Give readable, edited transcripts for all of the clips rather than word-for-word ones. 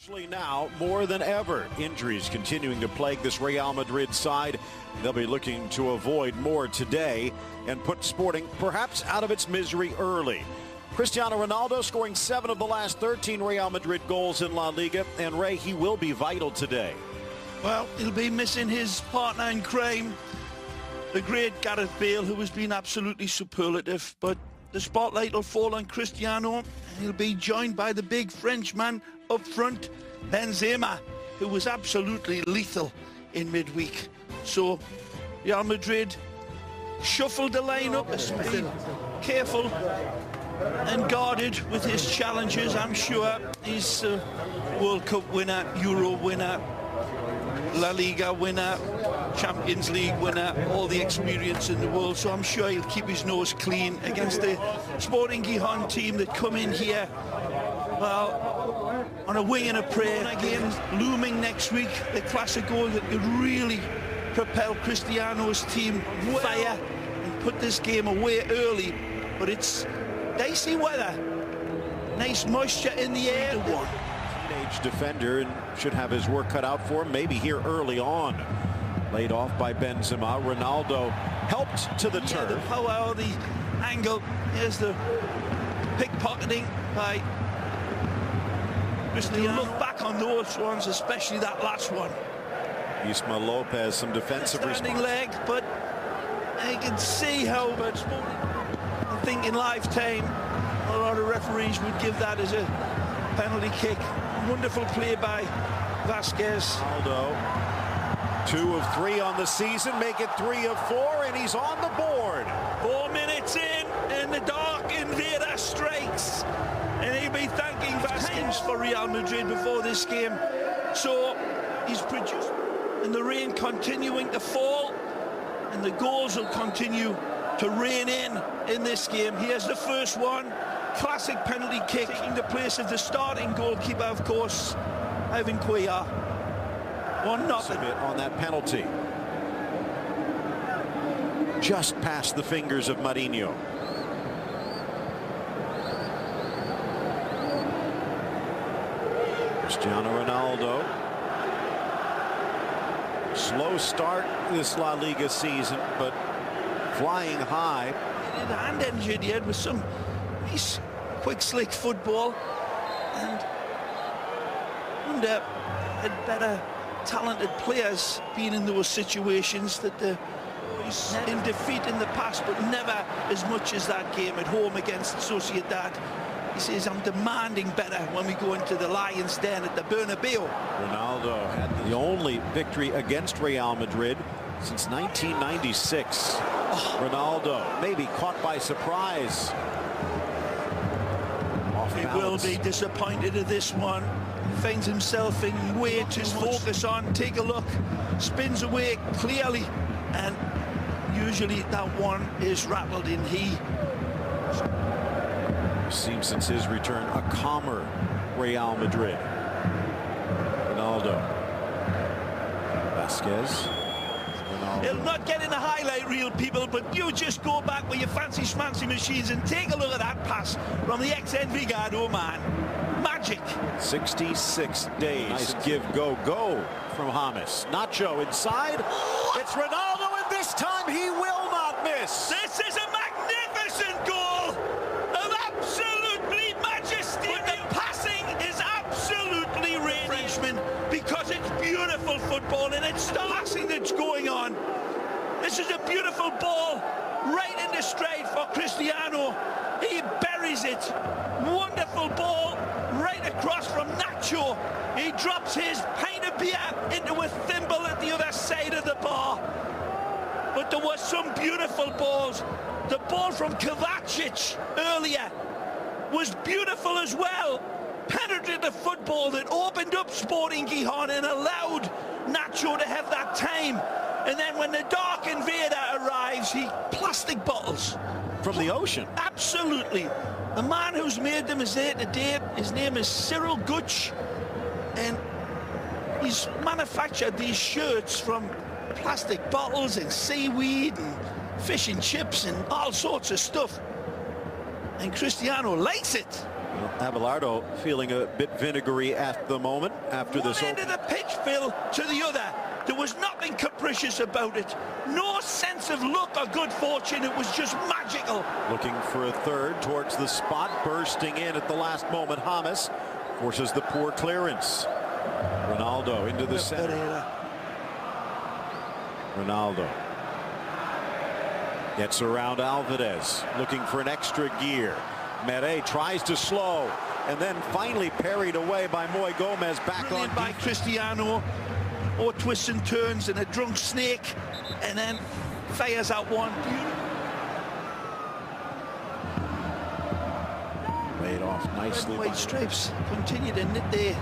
Especially now, more than ever, injuries continuing to plague this Real Madrid side. They'll be looking to avoid more today and put Sporting perhaps out of its misery early. Cristiano Ronaldo scoring 7 of the last 13 Real Madrid goals in La Liga. And Ray, he will be vital today. Well, he'll be missing his partner in crime, the great Gareth Bale, who has been absolutely superlative. But the spotlight will fall on Cristiano. He'll be joined by the big Frenchman up front, Benzema, who was absolutely lethal in midweek. So Real Madrid shuffled the lineup, especially careful and guarded with his challenges. I'm sure he's a World Cup winner, Euro winner, La Liga winner, Champions League winner, all the experience in the world. So I'm sure he'll keep his nose clean against the Sporting Gijon team that come in here, well, on a wing and a prayer. Again, looming next week, the classic goal that could really propel Cristiano's team fire and put this game away early. But it's dicey weather, nice moisture in the air. Teenage defender and should have his work cut out for him, maybe here early on. Laid off by Benzema. Ronaldo helped to the turf. The power, the angle. Here's the pickpocketing by Cristiano. Look back on those ones, especially that last one. Ismail Lopez, some defensive standing leg, but I can see how. But I think in lifetime, a lot of referees would give that as a penalty kick. Wonderful play by Vasquez. Ronaldo, 2 of 3 on the season, make it 3 of 4, and he's on the board. 4 minutes in, and the dark invader strikes. And he'll be thanking Vasquez for Real Madrid before this game. So he's produced, and the rain continuing to fall, and the goals will continue to rain in this game. Here's the first one. Classic penalty kick, taking the place of the starting goalkeeper, of course, Ivan Cuellar. 1-0 on that penalty. Just past the fingers of Marinho. Cristiano Ronaldo. Slow start this La Liga season, but flying high. Hand injured yet with some nice, quick, slick football, and had better talented players being in those situations that the boys in defeat in the past, but never as much as that game at home against Sociedad. He says, I'm demanding better when we go into the Lions' Den at the Bernabeu. Ronaldo had the only victory against Real Madrid since 1996. Ronaldo maybe caught by surprise. He will be disappointed at this one. Finds himself in way to focus on. Take a look. Spins away clearly, and usually that one is rattled in. He seems since his return a calmer Real Madrid. Ronaldo. Vasquez. He'll not get in the highlight reel, people, but you just go back with your fancy schmancy machines and take a look at that pass from the ex-Envigado man. Magic. 66 days. Nice give, go from James. Nacho inside. It's Ronaldo, and this time he will not miss. This is a magnificent goal of absolutely majesty. But the passing is absolutely radiant, Frenchman, because it's beautiful football, and it's the passing that's going on. This is a beautiful ball right into straight for Cristiano. He buries it. Wonderful ball right across from Nacho. He drops his pint of beer into a thimble at the other side of the bar. But there was some beautiful balls. The ball from Kovacic earlier was beautiful as well. Penetrated football that opened up Sporting Gijon and allowed Nacho to have that time. And then when the dark invader arrives, he plastic bottles. From the ocean. Absolutely. The man who's made them is there today. His name is Cyril Gutsch. And he's manufactured these shirts from plastic bottles and seaweed and fish and chips and all sorts of stuff. And Cristiano likes it. Well, Abelardo feeling a bit vinegary at the moment after this. One end of the pitch, Phil, to the other. There was nothing capricious about it. No sense of luck or good fortune. It was just magical. Looking for a third towards the spot, bursting in at the last moment. James forces the poor clearance. Ronaldo into the center. Ronaldo gets around Alvarez, looking for an extra gear. Mere tries to slow, and then finally parried away by Moy Gomez. Back Brilliant on by Cristiano. Or twists and turns and a drunk snake, and then fires out one. Laid off nicely. Red and white stripes continue to knit their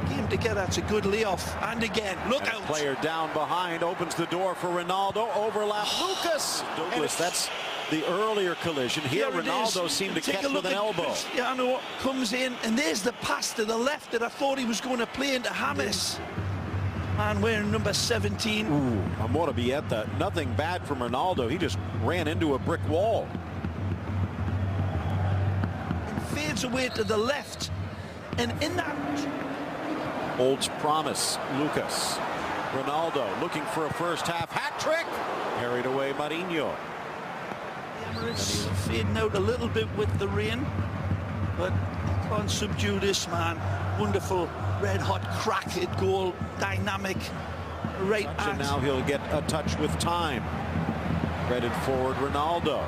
game together. It's a good layoff. And again, look out. Player down behind opens the door for Ronaldo. Overlap. Lucas Douglas. That's the earlier collision. Here Ronaldo seemed to catch with an elbow. Cristiano comes in, and there's the pass to the left that I thought he was going to play into James. Man wearing number 17. Ooh, Amora Bieta. Nothing bad from Ronaldo. He just ran into a brick wall. And fades away to the left. And in that holds promise. Lucas. Ronaldo looking for a first half hat trick. Carried away Marinho. Emirates fading out a little bit with the rain, but can't subdue this man. Wonderful red hot crack at goal, dynamic, right and now he'll get a touch with time. Threaded forward Ronaldo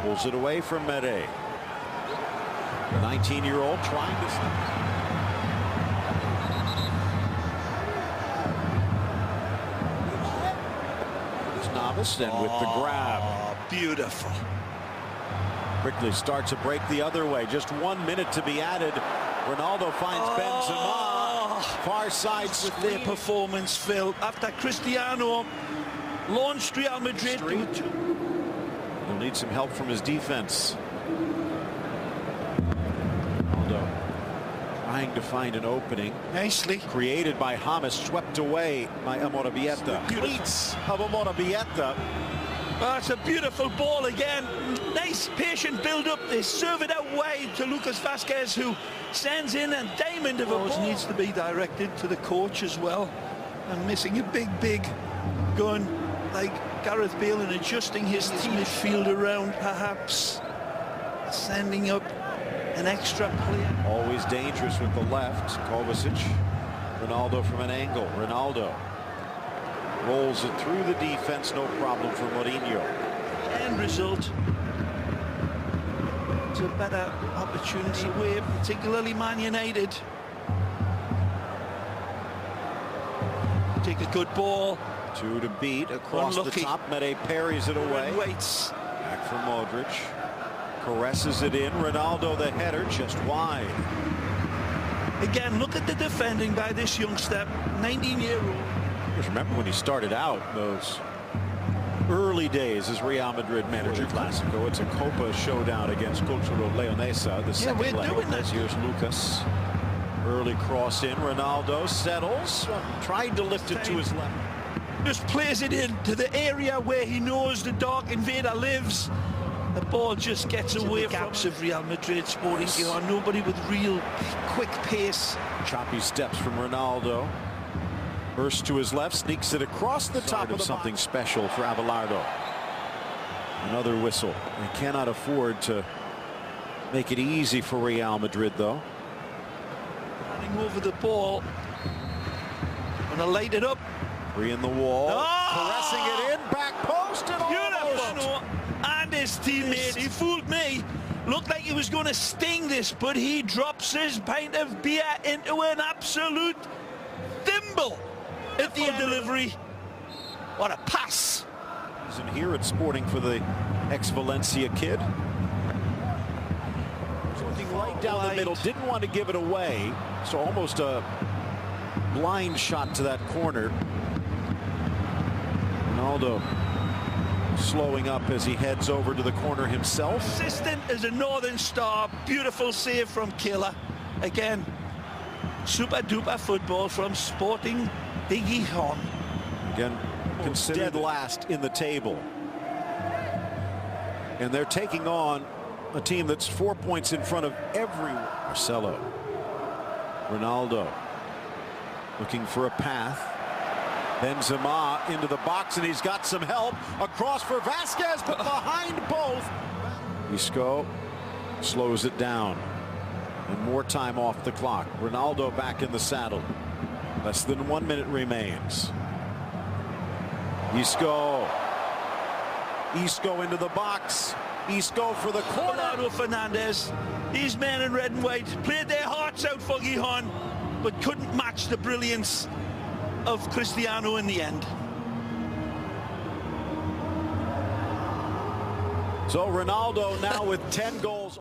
pulls it away from Mere. The 19-year-old trying to Navas, and with the grab. Beautiful. Quickly starts a break the other way. Just 1 minute to be added. Ronaldo finds Benzema. Far side with their performance, Phil. After Cristiano launched Real Madrid. He'll need some help from his defense. Ronaldo trying to find an opening. Nicely created by James, swept away by Amora Bieta. Cleats of Amora Bieta. It's a beautiful ball again. Nice patient build up. They serve it out wide to Lucas Vazquez, who sends in a diamond of a ball. Needs to be directed to the coach as well. And missing a big gun like Gareth Bale and adjusting his team midfield around, perhaps sending up an extra player. Always dangerous with the left. Kovacic. Ronaldo from an angle. Ronaldo rolls it through the defense, no problem for Mourinho. End result. It's a better opportunity away, particularly Man United. Take a good ball. Two to beat across the top. Mere parries it away. Waits. Back for Modric. Caresses it in. Ronaldo the header just wide. Again, look at the defending by this youngster, 19-year-old. Just remember when he started out, those early days as Real Madrid manager. Clásico. It's a Copa showdown against Cultural Leonesa. The second leg. Here's Lucas. Early cross in. Ronaldo settles. Tried to lift it to his left. Just plays it into the area where he knows the Dark Invader lives. The ball just gets away from the gaps of Real Madrid Sporting Gijon. Nobody with real quick pace. Choppy steps from Ronaldo. Burst to his left, sneaks it across the top of something special for Abelardo. Another whistle. They cannot afford to make it easy for Real Madrid, though. Running over the ball. Gonna light it up. Three in the wall. Caressing it in. Back post and beautiful. And his teammates. He fooled me. Looked like he was going to sting this, but he drops his pint of beer into an absolute thimble. At the delivery. What a pass. He's in here at Sporting for the ex-Valencia kid. Something right down the middle. Didn't want to give it away. So almost a blind shot to that corner. Ronaldo slowing up as he heads over to the corner himself. Consistent as a Northern Star. Beautiful save from Killer. Again, super duper football from Sporting Gijon. Again, considered last in the table. And they're taking on a team that's 4 points in front of everyone. Marcelo. Ronaldo looking for a path. Benzema into the box, and he's got some help. Across for Vasquez, but behind both. Isco slows it down. And more time off the clock. Ronaldo back in the saddle. Less than 1 minute remains. Isco. Isco into the box. Isco for the corner. Ronaldo Fernandez. These men in red and white played their hearts out for Gijon, but couldn't match the brilliance of Cristiano in the end. So Ronaldo now with 10 goals.